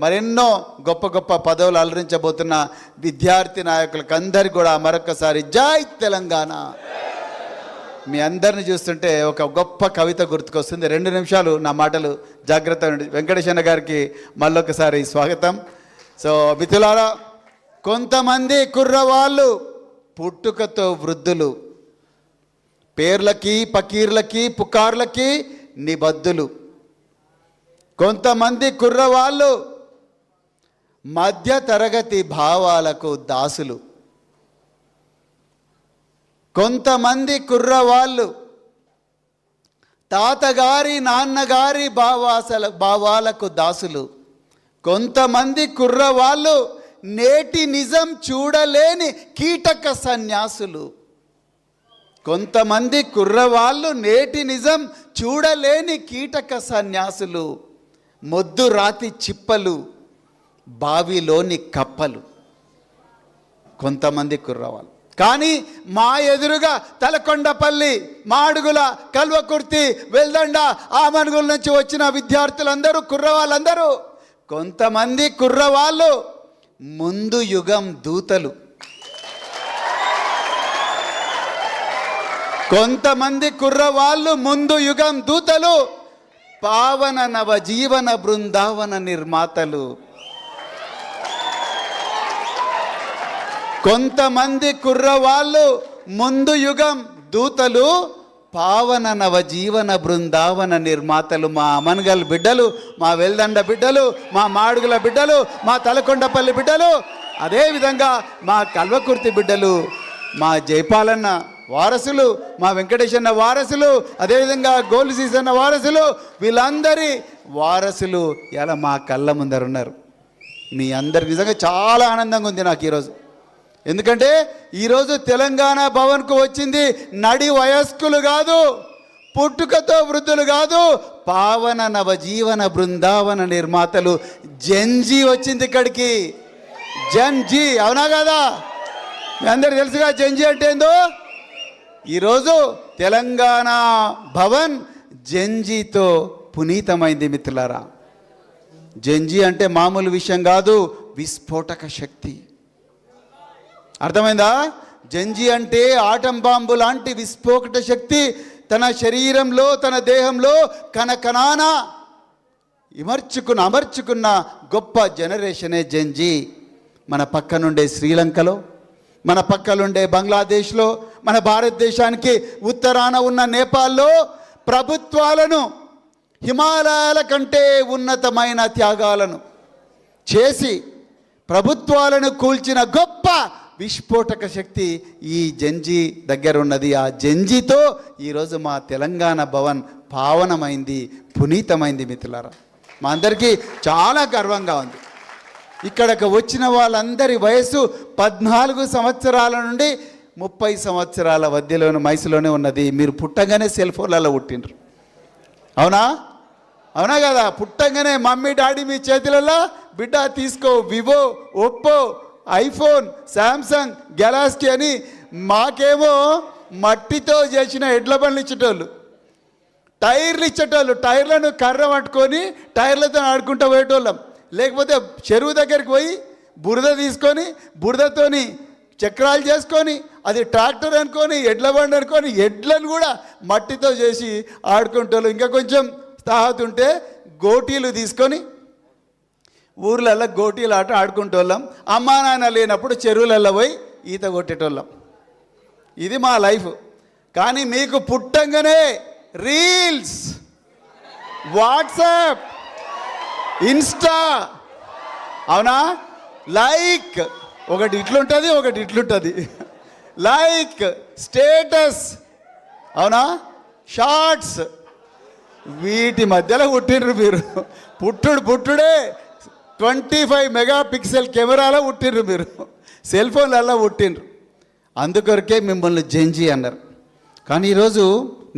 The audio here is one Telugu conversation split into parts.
మరెన్నో గొప్ప గొప్ప పదవులు అలరించబోతున్న విద్యార్థి నాయకులకు అందరికీ కూడా మరొకసారి జై తెలంగాణ. మీ అందరిని చూస్తుంటే ఒక గొప్ప కవిత గుర్తుకొస్తుంది. 2 నిమిషాలు నా మాటలు జాగ్రత్త. వెంకటేశన్న గారికి మళ్ళొకసారి స్వాగతం. సో మిత్రులారా, కొంతమంది కుర్రవాళ్ళు పుట్టుకతో వృద్ధులు, పేర్లకి పకీర్లకి పుకార్లకి నిబద్ధులు. కొంతమంది కుర్రవాళ్ళు మధ్య తరగతి భావాలకు దాసులు. కొంతమంది కుర్రవాళ్ళు తాతగారి నాన్నగారి భావాలకు దాసులు. కొంతమంది కుర్రవాళ్ళు నేటి నిజం చూడలేని కీటక సన్యాసులు. కొంతమంది కుర్రవాళ్ళు నేటి నిజం చూడలేని కీటక సన్యాసులు. మొద్దు రాతి చిప్పలు, బావిలోని కప్పలు. కొంతమంది కుర్రవాళ్ళు. కానీ మా ఎదురుగా తలకొండపల్లి, మాడుగుల, కల్వకుర్తి, వెల్దండ, ఆమనుగుల నుంచి వచ్చిన విద్యార్థులందరూ, కుర్రవాళ్ళందరూ, కొంతమంది కుర్రవాళ్ళు ముందు యుగం దూతలు. కొంతమంది కుర్రవాళ్ళు ముందు యుగం దూతలు, పావన నవ జీవన బృందావన నిర్మాతలు. కొంతమంది కుర్రవాళ్ళు ముందు యుగం దూతలు, పావన నవ జీవన బృందావన నిర్మాతలు. మా అమన్గల్ బిడ్డలు, మా వెల్దండ బిడ్డలు, మా మాడుగుల బిడ్డలు, మా తలకొండపల్లి బిడ్డలు, అదేవిధంగా మా కల్వకుర్తి బిడ్డలు, మా జైపాలన్న వారసులు, మా వెంకటేశన్న వారసులు, అదేవిధంగా గోలు సీసన్న వారసులు, వీళ్ళందరి వారసులు ఇలా మా కళ్ళ ముందర ఉన్నారు. మీ అందరికి నిజంగా చాలా ఆనందంగా ఉంది నాకు ఈరోజు. ఎందుకంటే ఈరోజు తెలంగాణ భవన్కు వచ్చింది నడి వయస్కులు కాదు, పుట్టుకతో వృద్ధులు కాదు, పావన నవజీవన బృందావన నిర్మాతలు. జెన్జీ వచ్చింది ఇక్కడికి. జెన్జీ, అవునా కదా? మీ అందరికి తెలుసుగా జెన్జీ అంటే ఏందో. ఈరోజు తెలంగాణ భవన్ జెన్జీతో పునీతమైంది మిత్రులారా. జెన్జీ అంటే మామూలు విషయం కాదు, విస్ఫోటక శక్తి. అర్థమైందా? జెన్జీ అంటే ఆటం బాంబు లాంటి విస్ఫోటక శక్తి తన శరీరంలో, తన దేహంలో కణకణాన అమర్చుకున్న గొప్ప జనరేషనే జెన్జీ. మన పక్కనుండే శ్రీలంకలో, మన పక్కనుండే బంగ్లాదేశ్లో, మన భారతదేశానికి ఉత్తరాన ఉన్న నేపాల్లో ప్రభుత్వాలను, హిమాలయాల కంటే ఉన్నతమైన త్యాగాలను చేసి ప్రభుత్వాలను కూల్చిన గొప్ప విస్ఫోటక శక్తి ఈ జెన్జీ దగ్గర ఉన్నది. ఆ జెన్జీతో ఈరోజు మా తెలంగాణ భవన్ పావనమైంది, పునీతమైంది మిత్రులారా. మా అందరికీ చాలా గర్వంగా ఉంది. ఇక్కడికి వచ్చిన వాళ్ళందరి వయసు 14 సంవత్సరాల నుండి 30 సంవత్సరాల మధ్యలోని వయసులోనే ఉన్నది. మీరు పుట్టగానే సెల్ ఫోన్లలో పుట్టిండ్రు, అవునా? అవునా కదా? పుట్టగానే మమ్మీ డాడీ మీ చేతులలో బిడ్డ తీసుకో, Vivo, Oppo, iPhone, Samsung, Galaxy అని. మాకేమో మట్టితో చేసిన ఎడ్ల బండ్లు ఇచ్చేటోళ్ళు, టైర్లు ఇచ్చేటోళ్ళు. టైర్లను కర్ర పట్టుకొని టైర్లతో ఆడుకుంటూ పోయేటోళ్ళం. లేకపోతే చెరువు దగ్గరికి పోయి బురద తీసుకొని, బురదతోని చక్రాలు చేసుకొని, అది ట్రాక్టర్ అనుకొని, ఎడ్ల బండి అనుకొని, ఎడ్లను కూడా మట్టితో చేసి ఆడుకుంటోళ్ళు. ఇంకా కొంచెం తాహతు ఉంటే గోటీలు తీసుకొని ఊర్లలో గోటీలు ఆట ఆడుకుంటోళ్ళం. అమ్మా నాన్న లేనప్పుడు చెరువులలో పోయి ఈత కొట్టేటోళ్ళం. ఇది మా లైఫ్. కానీ మీకు పుట్టంగానే రీల్స్, వాట్సాప్, ఇన్స్టా, అవునా? లైక్ ఒకటి ఇట్లుంటుంది, ఒకటి ఇట్లుంటుంది. లైక్, స్టేటస్, అవునా? షార్ట్స్, వీటి మధ్యలో పుట్టిండ్రు మీరు. పుట్టుడే 25 మెగాపిక్సెల్ కెమెరాలో పుట్టిండ్రు మీరు, సెల్ ఫోన్లలో పుట్టిండ్రు. అందుకొరకే మిమ్మల్ని జెన్జీ అన్నారు. కానీ ఈరోజు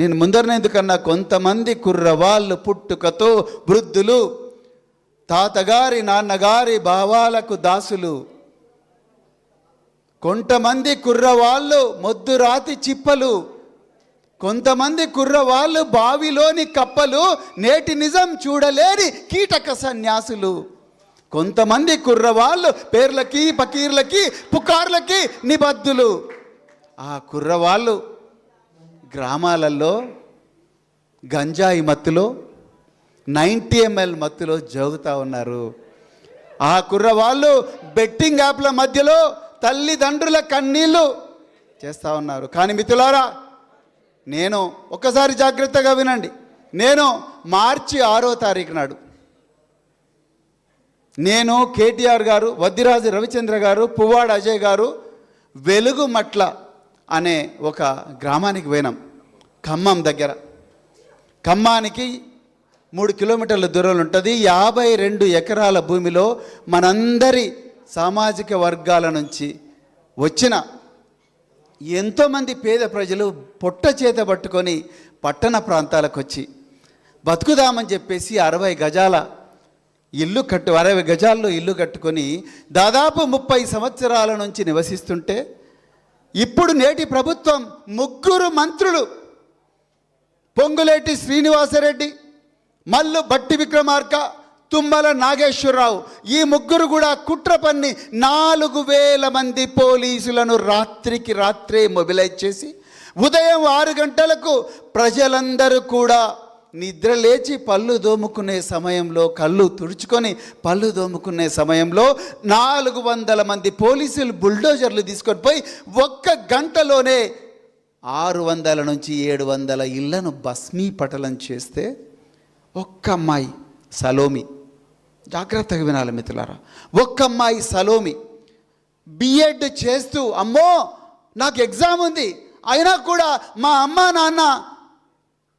నేను ముందరనే ఎందుకన్నా, కొంతమంది కుర్రవాళ్ళు పుట్టుకతో వృద్ధులు, తాతగారి నాన్నగారి భావాలకు దాసులు. కొంతమంది కుర్రవాళ్ళు మొద్దు రాతి చిప్పలు, కొంతమంది కుర్రవాళ్ళు బావిలోని కప్పలు, నేటి నిజం చూడలేని కీటక సన్యాసులు. కొంతమంది కుర్రవాళ్ళు పేర్లకి పకీర్లకి పుకార్లకి నిబద్ధులు. ఆ కుర్రవాళ్ళు గ్రామాలలో గంజాయి మత్తులో 90 ml మత్తులో జోగుతూ ఉన్నారు. ఆ కుర్రవాళ్ళు బెట్టింగ్ యాప్ల మధ్యలో తల్లిదండ్రుల కన్నీళ్ళు చేస్తూ ఉన్నారు. కానీ మిత్రులారా, నేను ఒక్కసారి జాగ్రత్తగా వినండి. నేను మార్చి 6వ తారీఖు నాడు నేను కేటీఆర్ గారు, వద్దిరాజు రవిచంద్ర గారు, పువ్వాడ అజయ్ గారు వెలుగుమట్ల అనే ఒక గ్రామానికి పోయినాం. ఖమ్మం దగ్గర. ఖమ్మానికి 3 కిలోమీటర్ల దూరంలో ఉంటుంది. 52 ఎకరాల భూమిలో మనందరి సామాజిక వర్గాల నుంచి వచ్చిన ఎంతోమంది పేద ప్రజలు పొట్ట చేత పట్టుకొని పట్టణ ప్రాంతాలకు వచ్చి బతుకుదామని చెప్పేసి 60 గజాల్లో ఇల్లు కట్టుకొని దాదాపు 30 సంవత్సరాల నుంచి నివసిస్తుంటే, ఇప్పుడు నేటి ప్రభుత్వం 3 మంత్రులు పొంగులేటి శ్రీనివాసరెడ్డి, మల్లు భట్టి విక్రమార్క, తుమ్మల నాగేశ్వరరావు, ఈ 3 కూడా కుట్ర పన్ని 4000 మంది పోలీసులను రాత్రికి రాత్రే మొబిలైజ్ చేసి ఉదయం 6 గంటలకు ప్రజలందరూ కూడా నిద్ర లేచి పళ్ళు దోముకునే సమయంలో, కళ్ళు తుడుచుకొని పళ్ళు దోముకునే సమయంలో 400 మంది పోలీసులు బుల్డోజర్లు తీసుకొని పోయి 1 గంటలోనే 600 నుంచి 700 ఇళ్లను భస్మీపటలం చేస్తే, ఒక్క అమ్మాయి సలోమి, జాగ్రత్తగా వినాలి మిత్రులారా, ఒక్క అమ్మాయి సలోమి బిఎడ్ చేస్తూ, అమ్మో నాకు ఎగ్జామ్ ఉంది అయినా కూడా మా అమ్మ నాన్న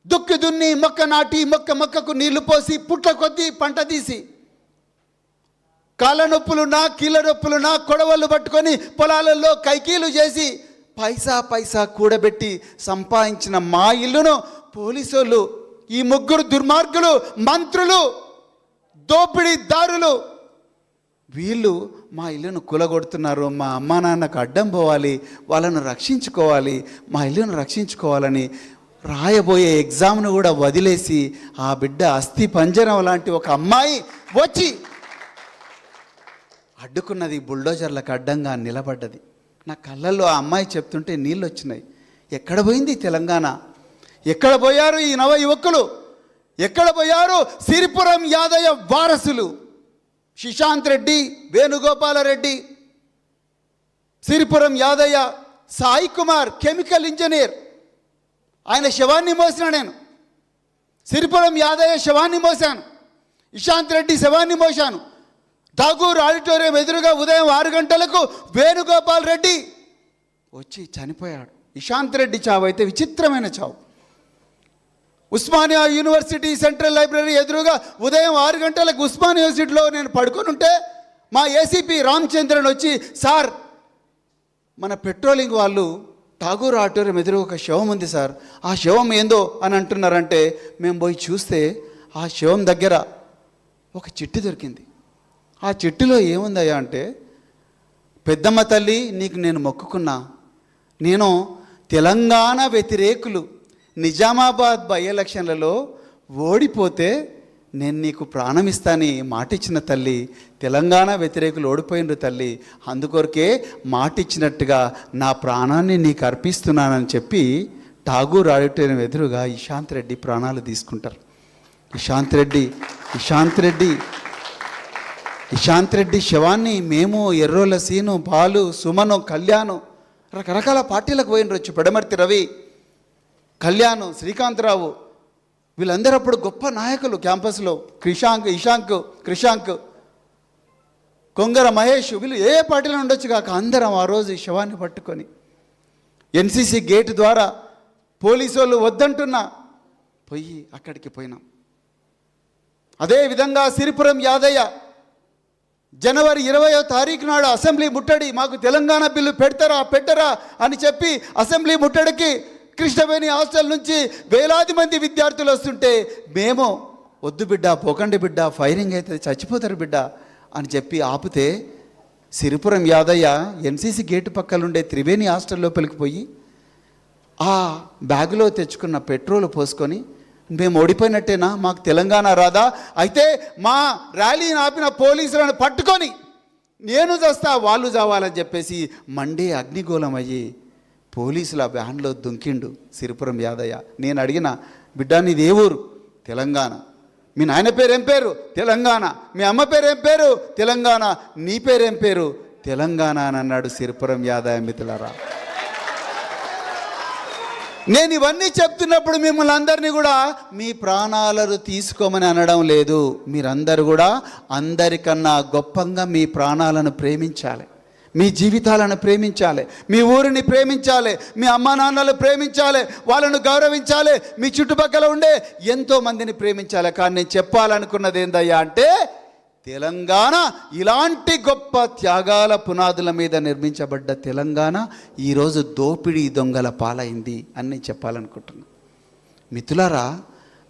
దుక్కి దున్ని మొక్క నాటి మొక్కకు నీళ్లు పోసి పుట్ల కొద్దీ పంట తీసి కాళ్ళ నొప్పులున్నా కీళ్ళ నొప్పులున్నా కొడవళ్ళు పట్టుకొని పొలాలలో కైకీలు చేసి పైసా కూడబెట్టి సంపాదించిన మా ఇల్లును పోలీసులు, ఈ 3 దుర్మార్గులు, మంత్రులు, దోపిడీదారులు, వీళ్ళు మా ఇల్లును కూలగొడుతున్నారు. మా అమ్మా నాన్నకు అడ్డం పోవాలి, వాళ్ళను రక్షించుకోవాలి, మా ఇల్లును రక్షించుకోవాలని రాయబోయే ఎగ్జామ్ను కూడా వదిలేసి ఆ బిడ్డ అస్థి పంజరం లాంటి ఒక అమ్మాయి వచ్చి అడ్డుకున్నది. బుల్డోజర్లకు అడ్డంగా నిలబడ్డది. నా కళ్ళల్లో ఆ అమ్మాయి చెప్తుంటే నీళ్ళు వచ్చినాయి. ఎక్కడ పోయింది తెలంగాణ? ఎక్కడ పోయారు ఈ నవ యువకులు? ఎక్కడ పోయారు సిరిపురం యాదయ్య వారసులు? శిశాంత్ రెడ్డి, వేణుగోపాలరెడ్డి, సిరిపురం యాదయ్య, సాయి కుమార్ కెమికల్ ఇంజనీర్, ఆయన శవాన్ని మోసిన నేను. సిరిపురం యాదయ్య శవాన్ని మోసాను, ఇషాంత్ రెడ్డి శవాన్ని మోసాను. ఠాగూర్ ఆడిటోరియం ఎదురుగా ఉదయం 6 గంటలకు వేణుగోపాల్ రెడ్డి వచ్చి చనిపోయాడు. ఇషాంత్ రెడ్డి చావు అయితే విచిత్రమైన చావు. ఉస్మానియా యూనివర్సిటీ సెంట్రల్ లైబ్రరీ ఎదురుగా ఉదయం 6 గంటలకు ఉస్మానియా యూనివర్సిటీలో నేను పడుకొని ఉంటే మా ఏసీపీ రామచంద్రన్ వచ్చి, సార్ మన పెట్రోలింగ్ వాళ్ళు ఠాగూర్ ఆడిటోరియం ఎదురు ఒక శవం ఉంది సార్, ఆ శవం ఏందో అని అంటున్నారంటే మేము పోయి చూస్తే ఆ శవం దగ్గర ఒక చిట్టి దొరికింది. ఆ చిట్టిలో ఏముందయ్యా అంటే, పెద్దమ్మ తల్లి నీకు నేను మొక్కుకున్నా, నేను తెలంగాణ వ్యతిరేకులు నిజామాబాద్ బై ఎలక్షన్లలో ఓడిపోతే నేను నీకు ప్రాణం ఇస్తాని మాట ఇచ్చిన తల్లి, తెలంగాణ వ్యతిరేకులు ఓడిపోయినరు తల్లి, అందుకొరకే మాట ఇచ్చినట్టుగా నా ప్రాణాన్ని నీకు అర్పిస్తున్నానని చెప్పి ఠాగూర్ ఆడిటోరియం ఎదురుగా ఇషాంత్ రెడ్డి ప్రాణాలు తీసుకుంటారు. ఇషాంత్ రెడ్డి శవాన్ని మేము, ఎర్రోల సీను, బాలు, సుమను, కళ్యాణ్, రకరకాల పార్టీలకు పోయినరొచ్చు, పెడమర్తి రవి, కళ్యాణ్, శ్రీకాంతరావు, వీళ్ళందరూ అప్పుడు గొప్ప నాయకులు క్యాంపస్లో. క్రిషాంక్, కొంగర మహేష్, వీళ్ళు ఏ పార్టీలో ఉండొచ్చు కాక అందరం ఆ రోజు ఈ శవాన్ని పట్టుకొని ఎన్సీసీ గేట్ ద్వారా పోలీసు వాళ్ళు వద్దంటున్నా పోయి అక్కడికి పోయినాం. అదేవిధంగా సిరిపురం యాదయ్య జనవరి 20వ తారీఖు నాడు అసెంబ్లీ ముట్టడి, మాకు తెలంగాణ బిల్లు పెట్టరా అని చెప్పి అసెంబ్లీ ముట్టడికి కృష్ణవేణి హాస్టల్ నుంచి వేలాది మంది విద్యార్థులు వస్తుంటే మేము వద్దు బిడ్డ, పోకండి బిడ్డ, ఫైరింగ్ అయితే చచ్చిపోతారు బిడ్డ అని చెప్పి ఆపితే, సిరిపురం యాదయ్య ఎన్సీసీ గేటు పక్కలుండే త్రివేణి హాస్టల్ లోపలికి పోయి ఆ బ్యాగులో తెచ్చుకున్న పెట్రోల్ పోసుకొని మేము ఓడిపోయినట్టేనా? మాకు తెలంగాణ రాదా? అయితే మా ర్యాలీని ఆపిన పోలీసులను పట్టుకొని నేను చస్తా వాళ్ళు చావాలని చెప్పేసి మండే అగ్నిగోళం అయ్యి పోలీసుల వ్యాన్లో దుంకిండు సిరిపురం యాదయ్య. నేను అడిగిన, బిడ్డ నీది ఏ ఊరు? తెలంగాణ. మీ నాయన పేరు ఏం పేరు? తెలంగాణ. మీ అమ్మ పేరు ఏం పేరు? తెలంగాణ. నీ పేరేం పేరు? తెలంగాణ అని అన్నాడు సిరిపురం యాదయ్య. మిత్రులారా, నేను ఇవన్నీ చెప్తున్నప్పుడు మిమ్మల్ని అందరినీ కూడా మీ ప్రాణాలను తీసుకోమని అనడం లేదు. మీరందరూ కూడా అందరికన్నా గొప్పగా మీ ప్రాణాలను ప్రేమించాలి, మీ జీవితాలను ప్రేమించాలి, మీ ఊరిని ప్రేమించాలి, మీ అమ్మా నాన్నలు ప్రేమించాలి, వాళ్ళను గౌరవించాలి, మీ చుట్టుపక్కల ఉండే ఎంతోమందిని ప్రేమించాలి. కానీ నేను చెప్పాలనుకున్నది ఏందయ్యా అంటే, తెలంగాణ ఇలాంటి గొప్ప త్యాగాల పునాదుల మీద నిర్మించబడ్డ తెలంగాణ ఈరోజు దోపిడీ దొంగల పాలైంది అని నేను చెప్పాలనుకుంటున్నాను. మిత్రులారా,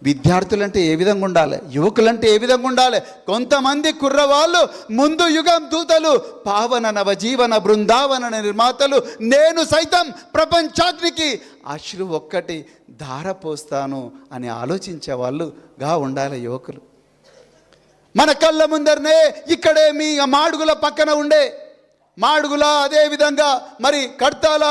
విద్యార్థులంటే ఏ విధంగా ఉండాలి, యువకులంటే ఏ విధంగా ఉండాలి? కొంతమంది కుర్రవాళ్ళు ముందు యుగం దూతలు, పావన నవజీవన బృందావన నిర్మాతలు, నేను సైతం ప్రపంచాగ్నికి అశ్రు ఒక్కటి ధారపోస్తాను అని ఆలోచించే వాళ్ళుగా ఉండాలి యువకులు. మన కళ్ళ ముందరనే ఇక్కడే మీ మాడుగుల పక్కన ఉండే మాడుగుల, అదేవిధంగా మరి కడ్తాల,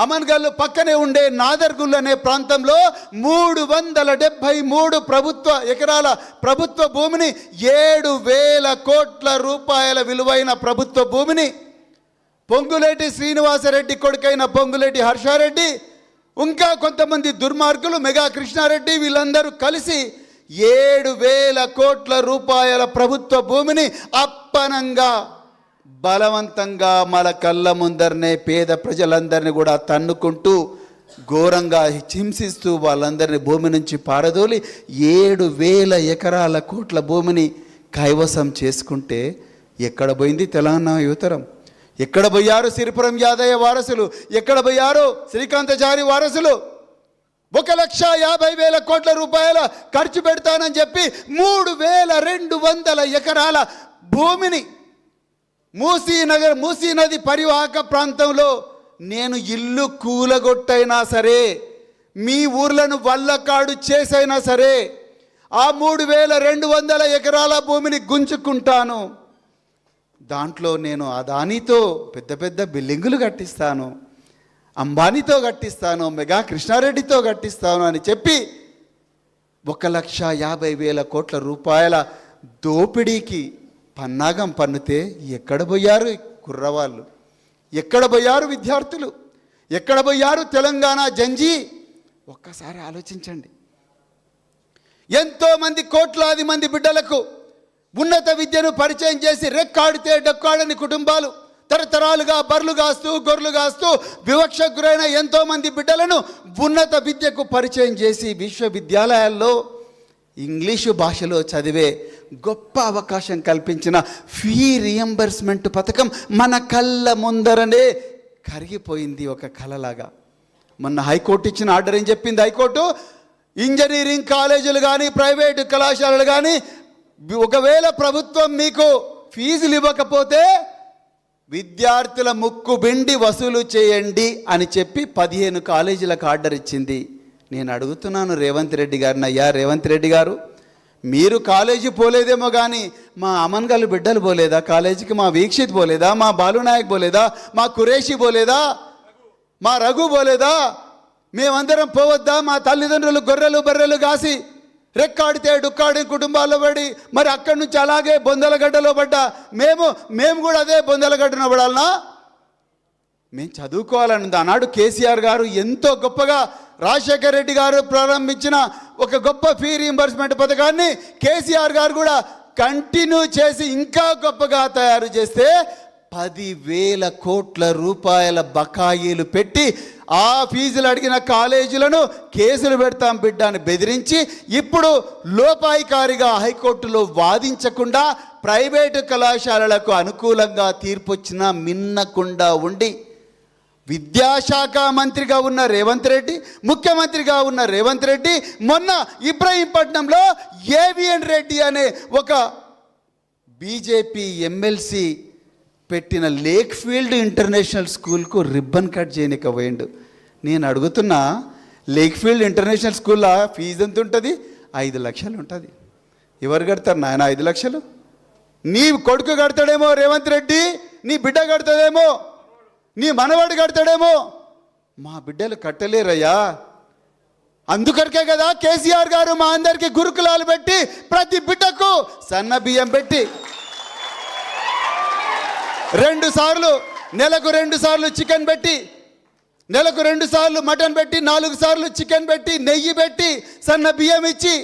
అమన్గల్ పక్కనే ఉండే నాదర్గుల్ అనే ప్రాంతంలో 373 ఎకరాల ప్రభుత్వ భూమిని, 7,000 కోట్ల రూపాయల విలువైన ప్రభుత్వ భూమిని పొంగులేటి శ్రీనివాసరెడ్డి కొడుకైన పొంగులేటి హర్షారెడ్డి, ఇంకా కొంతమంది దుర్మార్గులు, మెగా కృష్ణారెడ్డి, వీళ్ళందరూ కలిసి 7,000 కోట్ల రూపాయల ప్రభుత్వ భూమిని అప్పనంగా బలవంతంగా మన కళ్ళ ముందరనే పేద ప్రజలందరినీ కూడా తన్నుకుంటూ ఘోరంగా హింసిస్తూ వాళ్ళందరినీ భూమి నుంచి పారదోలి 7,000 ఎకరాల కోట్ల భూమిని కైవసం చేసుకుంటే ఎక్కడ పోయింది తెలంగాణ యువతరం? ఎక్కడ పోయారు సిరిపురం యాదయ్య వారసులు? ఎక్కడ పోయారు శ్రీకాంతచారి వారసులు? 1,50,000 కోట్ల రూపాయల ఖర్చు పెడతానని చెప్పి 3,200 ఎకరాల భూమిని మూసీ నది పరివాహక ప్రాంతంలో నేను ఇల్లు కూలగొట్టైనా సరే, మీ ఊర్లను వల్లకాడు చేసైనా సరే ఆ 3,200 ఎకరాల భూమిని గుంజుకుంటాను. దాంట్లో నేను అదానితో పెద్ద పెద్ద బిల్డింగులు కట్టిస్తాను, అంబానీతో కట్టిస్తాను, మెగా కృష్ణారెడ్డితో కట్టిస్తాను అని చెప్పి 1,50,000 కోట్ల రూపాయల దోపిడీకి పన్నాగం పన్నుతే ఎక్కడ పోయారు కుర్రవాళ్ళు? ఎక్కడ పోయారు విద్యార్థులు? ఎక్కడ పోయారు తెలంగాణ జంజీ? ఒక్కసారి ఆలోచించండి. ఎంతోమంది కోట్లాది మంది బిడ్డలకు ఉన్నత విద్యను పరిచయం చేసి రెక్కాడితే డొక్కాడని కుటుంబాలు తరతరాలుగా బర్లు కాస్తూ గొర్రెలు కాస్తూ వివక్షకు గురైన ఎంతోమంది బిడ్డలను ఉన్నత విద్యకు పరిచయం చేసి విశ్వవిద్యాలయాల్లో ఇంగ్లీషు భాషలో చదివే గొప్ప అవకాశం కల్పించిన ఫీ రియంబర్స్మెంట్ పథకం మన కళ్ళ ముందరనే కరిగిపోయింది ఒక కలలాగా. మొన్న హైకోర్టు ఇచ్చిన ఆర్డర్ ఏం చెప్పింది? హైకోర్టు ఇంజనీరింగ్ కాలేజీలు కానీ ప్రైవేటు కళాశాలలు కానీ ఒకవేళ ప్రభుత్వం మీకు ఫీజులు ఇవ్వకపోతే విద్యార్థుల ముక్కు బిండి వసూలు చేయండి అని చెప్పి 15 కాలేజీలకు ఆర్డర్ ఇచ్చింది. నేను అడుగుతున్నాను రేవంత్ రెడ్డి గారిని, అయ్యా రేవంత్ రెడ్డి గారు, మీరు కాలేజీ పోలేదేమో కానీ మా అమన్గల్ బిడ్డలు పోలేదా కాలేజీకి? మా వీక్షిత్ పోలేదా? మా బాలునాయక్ పోలేదా? మా కురేషి పోలేదా? మా రఘు పోలేదా? మేమందరం పోవద్దా? మా తల్లిదండ్రులు గొర్రెలు బర్రెలు కాసి రెక్కాడితే డుక్కాడి కుటుంబాల్లో పడి మరి అక్కడి నుంచి అలాగే బొందలగడ్డలో పడ్డా మేము కూడా అదే బొందలగడ్డన పడాలనా? మేము చదువుకోవాలని ఆనాడు కేసీఆర్ గారు ఎంతో గొప్పగా రాజశేఖర రెడ్డి గారు ప్రారంభించిన ఒక గొప్ప ఫీ రీయింబర్స్మెంట్ పథకాన్ని కేసీఆర్ గారు కూడా కంటిన్యూ చేసి ఇంకా గొప్పగా తయారు చేస్తే 10,000 కోట్ల రూపాయల బకాయిలు పెట్టి ఆ ఫీజులు అడిగిన కాలేజీలను కేసులు పెడతాం బిడ్డ అని బెదిరించి ఇప్పుడు లోపాయికారిగా హైకోర్టులో వాదించకుండా ప్రైవేటు కళాశాలలకు అనుకూలంగా తీర్పొచ్చినా మిన్నకుండా ఉండి విద్యాశాఖ మంత్రిగా ఉన్న రేవంత్ రెడ్డి, ముఖ్యమంత్రిగా ఉన్న రేవంత్ రెడ్డి మొన్న ఇబ్రహీంపట్నంలో ఏవిఎన్ రెడ్డి అనే ఒక బీజేపీ ఎమ్మెల్సీ పెట్టిన లేక్ ఫీల్డ్ ఇంటర్నేషనల్ స్కూల్కు రిబ్బన్ కట్ చేయనిక పోయిండు. నేను అడుగుతున్నా, లేక్ఫీల్డ్ ఇంటర్నేషనల్ స్కూల్లో ఫీజు ఎంత ఉంటుంది? 5 లక్షలు ఉంటుంది. ఎవరు కడతారు నాయన 5 లక్షలు? నీ కొడుకు కడతాడేమో రేవంత్ రెడ్డి, నీ బిడ్డ కడతాడేమో, నీ మనవాడు కడతాడేమో, మా బిడ్డలు కట్టలేరయ్యా. అందుకరికే కదా కేసీఆర్ గారు మా అందరికీ గురుకులాలు పెట్టి ప్రతి బిడ్డకు సన్న బియ్యం పెట్టి 2 సార్లు నెలకు 2 సార్లు చికెన్ పెట్టి, నెలకు 2 సార్లు మటన్ పెట్టి, 4 సార్లు చికెన్ పెట్టి, నెయ్యి పెట్టి, సన్న బియ్యం ఇచ్చి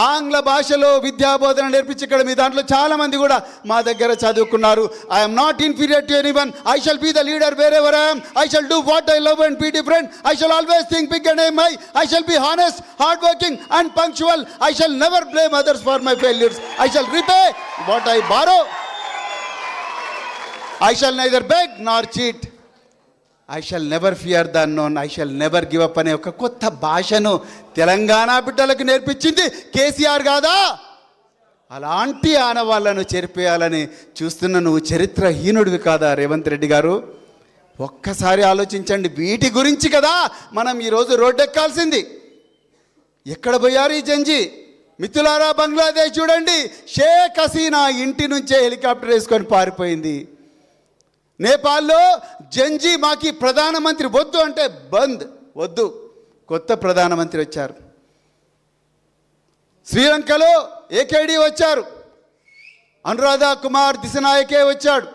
ఆంగ్ల భాషలో విద్యాబోధన నేర్పించి ఇక్కడ మీ దాంట్లో చాలామంది కూడా మా దగ్గర చదువుకున్నారు. I'm not inferior to anyone. I shall be the leader wherever I am. I shall do what I love and be different. I shall always think big and aim high. I shall be honest, hard working and punctual. I shall never blame others for my failures. I shall repay what I borrow. I shall neither beg nor cheat. I shall never fear the unknown. I shall never give up అనే ఒక కొత్త భాషను తెలంగాణ బిడ్డలకు నేర్పించింది కేసీఆర్ కాదా? అలాంటి ఆనవాళ్లను చెరిపేయాలని చూస్తున్న నువ్వు చరిత్రహీనుడివి కాదా రేవంత్ రెడ్డి గారు? ఒక్కసారి ఆలోచించండి. వీటి గురించి కదా మనం ఈరోజు రోడ్డెక్కాల్సింది. ఎక్కడ పోయారు ఈ జంజీ? మిత్రులారా, బంగ్లాదేశ్ చూడండి, షేక్ హసీనా ఇంటి నుంచే హెలికాప్టర్ వేసుకొని పారిపోయింది. నేపాల్లో జంజీ మాకి ప్రధానమంత్రి వద్దు అంటే బంద్, వద్దు, కొత్త ప్రధానమంత్రి వచ్చారు. శ్రీలంకలో ఏకేడి వచ్చారు, అనురాధ కుమార్ దిశనాయకే వచ్చాడు.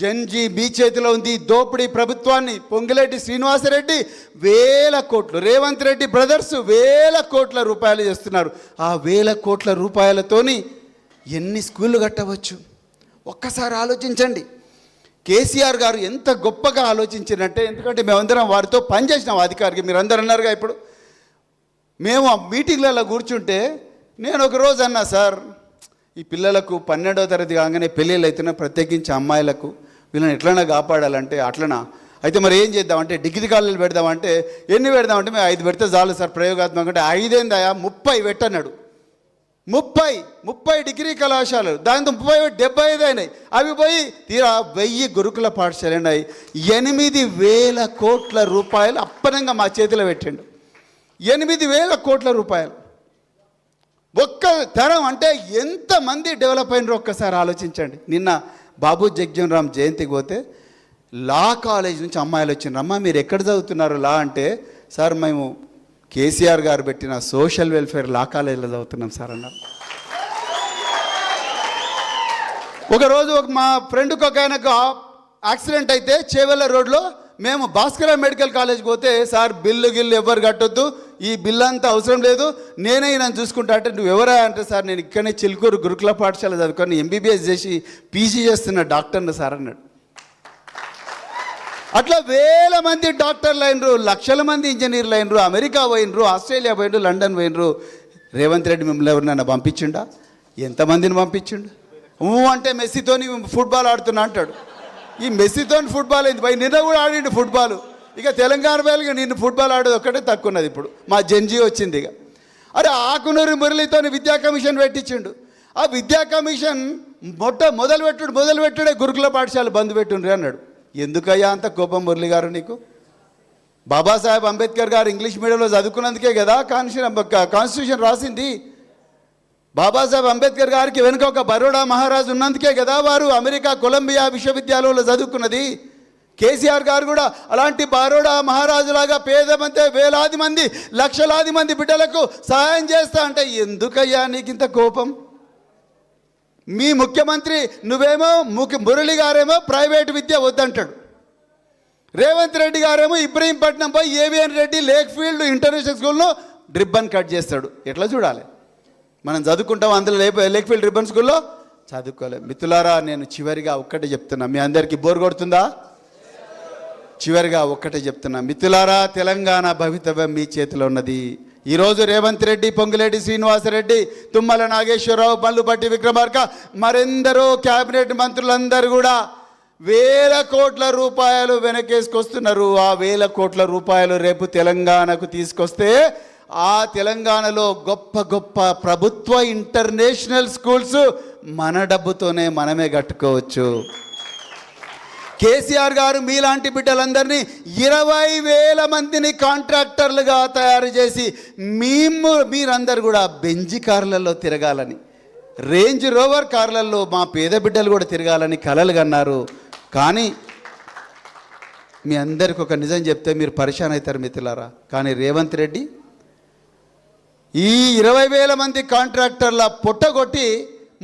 జంజీ మీ చేతిలో ఉంది. దోపిడీ ప్రభుత్వాన్ని పొంగిరెడ్డి శ్రీనివాసరెడ్డి వేల కోట్లు, రేవంత్ రెడ్డి బ్రదర్స్ వేల కోట్ల రూపాయలు చేస్తున్నారు. ఆ వేల కోట్ల రూపాయలతోని ఎన్ని స్కూళ్ళు కట్టవచ్చు? ఒక్కసారి ఆలోచించండి. కేసీఆర్ గారు ఎంత గొప్పగా ఆలోచించినట్టే, ఎందుకంటే మేమందరం వారితో పనిచేసినాం అధికారికి. మీరు అందరు అన్నారుగా, ఇప్పుడు మేము ఆ మీటింగ్లలో కూర్చుంటే నేను ఒకరోజు అన్నా, సార్ ఈ పిల్లలకు 12వ తరగతి కాగానే పెళ్ళిళ్ళు అవుతున్నా, ప్రత్యేకించి అమ్మాయిలకు, వీళ్ళని ఎట్లన్నా కాపాడాలంటే అట్లనా, అయితే మరి ఏం చేద్దామంటే డిగ్రీ కాలేజీలు పెడదామంటే ఎన్ని పెడదామంటే మేము 5 పెడితే చాలు సార్ ప్రయోగాత్మక. అంటే 5 ఏందయా 30 పెట్టన్నాడు. 30 డిగ్రీ కళాశాలలు, దాంతో 75 అయినాయి. అవి పోయి తీరా 1000 గురుకుల పాఠశాలలు ఉన్నాయి. 8,000 కోట్ల రూపాయలు అప్పనంగా మా చేతిలో పెట్టిండు. 8,000 కోట్ల రూపాయలు ఒక్క తరం. అంటే ఎంతమంది డెవలప్ అయినరో ఒక్కసారి ఆలోచించండి. నిన్న బాబు జగ్జీవన్ రామ్ జయంతికి పోతే లా కాలేజ్ నుంచి అమ్మాయిలు వచ్చిండ్రు. అమ్మ మీరు ఎక్కడ చదువుతున్నారు లా అంటే, సార్ మేము కేసీఆర్ గారు పెట్టిన సోషల్ వెల్ఫేర్ లా కాలేజీలో చదువుతున్నాం సార్ అన్నారు. ఒకరోజు మా ఫ్రెండ్కి ఒక ఆయనకు యాక్సిడెంట్ అయితే చేవెళ్ళ రోడ్లో మేము భాస్కర మెడికల్ కాలేజ్కి పోతే, సార్ బిల్లు ఎవరు కట్టొద్దు, ఈ బిల్లు అంతా అవసరం లేదు, నేనే నన్ను చూసుకుంటా అంటే, నువ్వు ఎవరా అంటే, సార్ నేను ఇక్కడనే చిలుకూరు గురుకుల పాఠశాల చదువుకొని ఎంబీబీఎస్ చేసి పీజీ చేస్తున్న డాక్టర్ని సార్ అన్నాడు. అట్లా వేల మంది డాక్టర్లు అయినరు, లక్షల మంది ఇంజనీర్లు అయినరు, అమెరికా పోయినరు, ఆస్ట్రేలియా పోయినరు, లండన్ పోయినరు. రేవంత్ రెడ్డి మిమ్మల్ని ఎవరినైనా పంపించిండా? ఎంతమందిని పంపించిండు? అంటే మెస్సీతోని ఫుట్బాల్ ఆడుతున్నా అంటాడు. ఈ మెస్సీతోని ఫుట్బాల్ అయింది భయ్, నిన్న కూడా ఆడిండు ఫుట్బాల్. ఇక తెలంగాణ వేళగా నిన్ను ఫుట్బాల్ ఆడేది ఒక్కటే తక్కువ ఉన్నది. ఇప్పుడు మా జంజీ వచ్చింది. ఇక అరే ఆకునూరి మురళితోని విద్యా కమిషన్ పెట్టించిండు. ఆ విద్యా కమిషన్ మొదలుపెట్టుడే గురుకుల పాఠశాల బంద్ పెట్టుండ్రి అన్నాడు. ఎందుకయ్యా అంత కోపం మురళి గారు నీకు? బాబాసాహెబ్ అంబేద్కర్ గారు ఇంగ్లీష్ మీడియంలో చదువుకున్నందుకే కదా కాన్స్టిట్యూషన్ రాసింది. బాబాసాహెబ్ అంబేద్కర్ గారికి వెనుక ఒక బరోడా మహారాజు ఉన్నందుకే కదా వారు అమెరికా కొలంబియా విశ్వవిద్యాలయంలో చదువుకున్నది. కేసీఆర్ గారు కూడా అలాంటి బరోడా మహారాజులాగా వేలాది మంది లక్షలాది మంది బిడ్డలకు సహాయం చేస్తా అంటే ఎందుకయ్యా నీకు ఇంత కోపం? మీ ముఖ్యమంత్రి నువ్వేమో మురళి గారేమో ప్రైవేట్ విద్య వద్దంటాడు. రేవంత్ రెడ్డి గారేమో ఇబ్రహీంపట్నం పోయి ఏవిఎన్ రెడ్డి లేక్ఫీల్డ్ ఇంటర్నేషనల్ స్కూల్లో రిబ్బన్ కట్ చేస్తాడు. ఎట్లా చూడాలి? మనం చదువుకుంటాం, అందులో లేక్ఫీల్డ్ రిబ్బన్ స్కూల్లో చదువుకోలేదు. మిత్రులారా, నేను చివరిగా ఒక్కటే చెప్తున్నా, మీ అందరికీ బోర్ కొడుతుందా? చివరిగా ఒక్కటే చెప్తున్నా మిత్రులారా, తెలంగాణ భవితవ్యం మీ చేతిలో ఉన్నది. ఈరోజు రేవంత్ రెడ్డి, పొంగులేటి శ్రీనివాసరెడ్డి, తుమ్మల నాగేశ్వరరావు, మల్లుపట్టి విక్రమార్క, మరెందరో క్యాబినెట్ మంత్రులందరూ కూడా వేల కోట్ల రూపాయలు వెనకేసుకొస్తున్నారు. ఆ వేల కోట్ల రూపాయలు రేపు తెలంగాణకు తీసుకొస్తే ఆ తెలంగాణలో గొప్ప గొప్ప ప్రభుత్వ ఇంటర్నేషనల్ స్కూల్స్ మన డబ్బుతోనే మనమే కట్టుకోవచ్చు. కేసీఆర్ గారు మీలాంటి బిడ్డలందరినీ 20,000 మందిని కాంట్రాక్టర్లుగా తయారు చేసి మీరందరూ కూడా బెంజి కార్లలో తిరగాలని, రేంజ్ రోవర్ కార్లలో మా పేద బిడ్డలు కూడా తిరగాలని కలలు కన్నారు. కానీ మీ అందరికి ఒక నిజం చెప్తే మీరు పరిశాన్ అవుతారు మిత్రులారా. కానీ రేవంత్ రెడ్డి ఈ 20,000 మంది కాంట్రాక్టర్ల పొట్టగొట్టి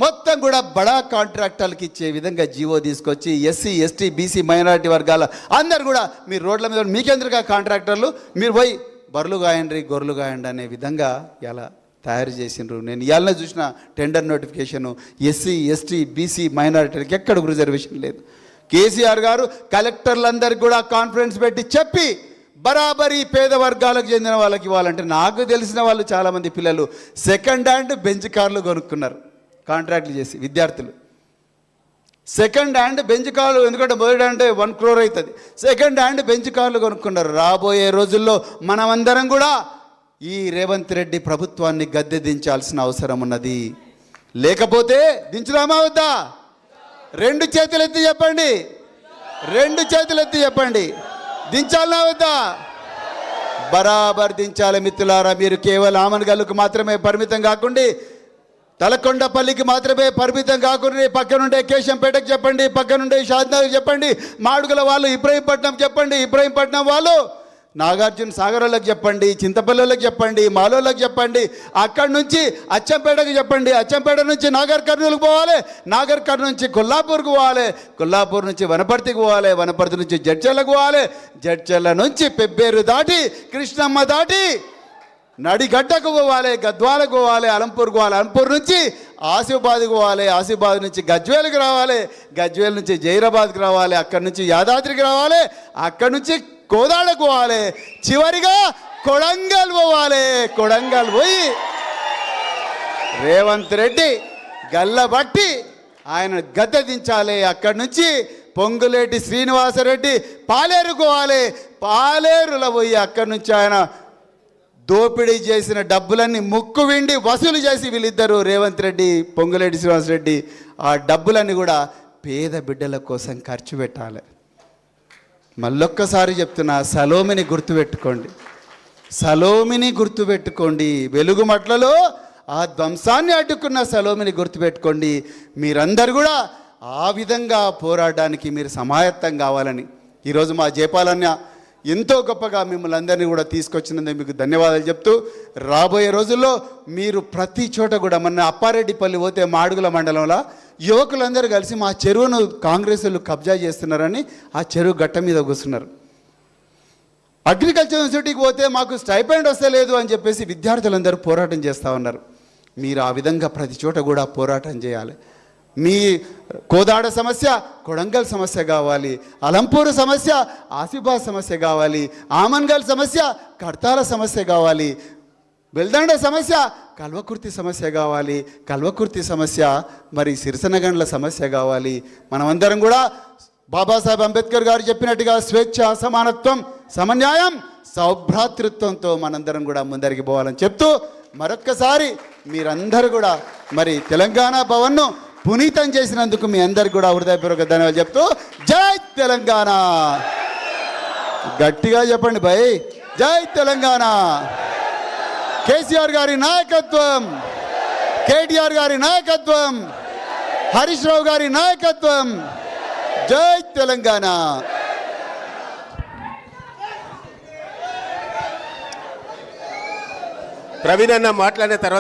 మొత్తం కూడా బడా కాంట్రాక్టర్లకు ఇచ్చే విధంగా జీవో తీసుకొచ్చి ఎస్సీ ఎస్టీ బీసీ మైనారిటీ వర్గాల అందరు కూడా మీరు రోడ్ల మీద మీకెందుకుగా కాంట్రాక్టర్లు, మీరు పోయి బర్రెలు కాయండి గొర్రెలు కాయండి అనే విధంగా ఇలా తయారు చేసిండ్రు. నేను ఇవాళ చూసిన tender notification SC ST BC మైనారిటీలకు ఎక్కడ రిజర్వేషన్ లేదు. కేసీఆర్ గారు కలెక్టర్లందరికీ కూడా కాన్ఫరెన్స్ పెట్టి చెప్పి బరాబరి పేద వర్గాలకు చెందిన వాళ్ళకి ఇవ్వాలంటే, నాకు తెలిసిన వాళ్ళు చాలామంది పిల్లలు సెకండ్ హ్యాండ్ బెంచ్ కార్లు కొనుక్కున్నారు కాంట్రాక్ట్లు చేసి. విద్యార్థులు సెకండ్ హ్యాండ్ బెంచ్ కార్లు, ఎందుకంటే మొదటి అంటే 1 crore అవుతుంది, సెకండ్ హ్యాండ్ బెంచ్ కార్లు కొనుక్కున్నారు. రాబోయే రోజుల్లో మనమందరం కూడా ఈ రేవంత్ రెడ్డి ప్రభుత్వాన్ని గద్దె దించాల్సిన అవసరం ఉన్నది. లేకపోతే దించుదామా వద్దా? 2 చేతులు ఎత్తి చెప్పండి, 2 చేతులు ఎత్తి చెప్పండి, దించాలనా వద్దా? బరాబర్ దించాలి మిత్రులారా. మీరు కేవలం ఆమన్గల్లుకు మాత్రమే పరిమితం కాకుండా, తలకొండపల్లికి మాత్రమే పరిమితం కాకుండా పక్కనుండే కేశంపేటకు చెప్పండి, పక్కనుండే షాద్నగర్ చెప్పండి, మాడుగుల వాళ్ళు ఇబ్రహీంపట్నం చెప్పండి, ఇబ్రహీంపట్నం వాళ్ళు నాగార్జున సాగర్లకు చెప్పండి, చింతపల్లిలకు చెప్పండి, మాలోలకు చెప్పండి, అక్కడి నుంచి అచ్చంపేటకు చెప్పండి, అచ్చంపేట నుంచి నాగర్ కర్నూలుకు పోవాలి, నాగర్ కర్నూలు నుంచి కొల్లాపూర్కు పోవాలి, కొల్లాపూర్ నుంచి వనపర్తికి పోవాలి, వనపర్తి నుంచి జడ్చర్లకు పోవాలి, జడ్చర్ల నుంచి పెబ్బేరు దాటి కృష్ణమ్మ దాటి నడిగడ్డకు పోవాలి, గద్వాలకు పోవాలి, అలంపూర్కు పోవాలి, అలంపూర్ నుంచి ఆసిఫాబాద్కు పోవాలి, ఆసిఫాబాద్ నుంచి గజ్వేల్కి రావాలి, గజ్వేల్ నుంచి జైరాబాద్కి రావాలి, అక్కడి నుంచి యాదాద్రికి రావాలి, అక్కడి నుంచి కోదాడకు పోవాలి, చివరిగా కొడంగల్ పోవాలి. కొడంగల్ పోయి రేవంత్ రెడ్డి గల్లబట్టి ఆయన గద్దె దించాలి. అక్కడి నుంచి పొంగులేటి శ్రీనివాసరెడ్డి పాలేరుకు పోవాలి, పాలేరులో పోయి అక్కడి నుంచి ఆయన దోపిడీ చేసిన డబ్బులన్నీ ముక్కు విండి వసూలు చేసి వీళ్ళిద్దరూ రేవంత్ రెడ్డి పొంగులేటి శ్రీనివాసరెడ్డి ఆ డబ్బులన్నీ కూడా పేద బిడ్డల కోసం ఖర్చు పెట్టాలి. మళ్ళొక్కసారి చెప్తున్నా, సలోమిని గుర్తుపెట్టుకోండి, సలోమిని గుర్తుపెట్టుకోండి. వెలుగుమట్లలో ఆ ధ్వంసాన్ని అడ్డుకున్న సలోమిని గుర్తుపెట్టుకోండి. మీరందరూ కూడా ఆ విధంగా పోరాడడానికి మీరు సమాయత్తం కావాలని ఈరోజు మా జయపాలన్న ఎంతో గొప్పగా మిమ్మల్ని అందరినీ కూడా తీసుకొచ్చినందుకు మీకు ధన్యవాదాలు చెప్తూ, రాబోయే రోజుల్లో మీరు ప్రతి చోట కూడా మొన్న అప్పారెడ్డిపల్లి పోతే మాడుగుల మండలంలో యువకులందరూ కలిసి మా చెరువును కాంగ్రెస్ వాళ్ళు కబ్జా చేస్తున్నారని ఆ చెరువు గట్ట మీద కూర్చున్నారు. అగ్రికల్చర్ యూనివర్సిటీకి పోతే మాకు స్టైపెండ్ వస్తలేదు అని చెప్పేసి విద్యార్థులందరూ పోరాటం చేస్తూ ఉన్నారు. మీరు ఆ విధంగా ప్రతి చోట కూడా పోరాటం చేయాలి. మీ కోదాడ సమస్య కొడంగల్ సమస్య కావాలి, అలంపూర్ సమస్య ఆసిఫాబాద్ సమస్య కావాలి, ఆమన్గల్ సమస్య కడతాల సమస్య కావాలి, బెల్దండ సమస్య కల్వకుర్తి సమస్య కావాలి, కల్వకుర్తి సమస్య మరి సిరిసనగండ్ల సమస్య కావాలి. మనమందరం కూడా బాబాసాహెబ్ అంబేద్కర్ గారు చెప్పినట్టుగా స్వేచ్ఛ, సమానత్వం, సమన్యాయం, సౌభ్రాతృత్వంతో మనందరం కూడా ముందరికి పోవాలని చెప్తూ, మరొక్కసారి మీరందరూ కూడా మరి తెలంగాణ భవన్ను పునీతం చేసినందుకు మీ అందరికి కూడా హృదయపూర్వక ధన్యవాదాలు చెప్తూ, జై తెలంగాణ. గట్టిగా చెప్పండి భయ్, జై తెలంగాణ. కేసీఆర్ గారి నాయకత్వం, కేటీఆర్ గారి నాయకత్వం, హరీష్ రావు గారి నాయకత్వం, జై తెలంగాణ. ప్రవీణ్ అన్న మాట్లాడిన తర్వాత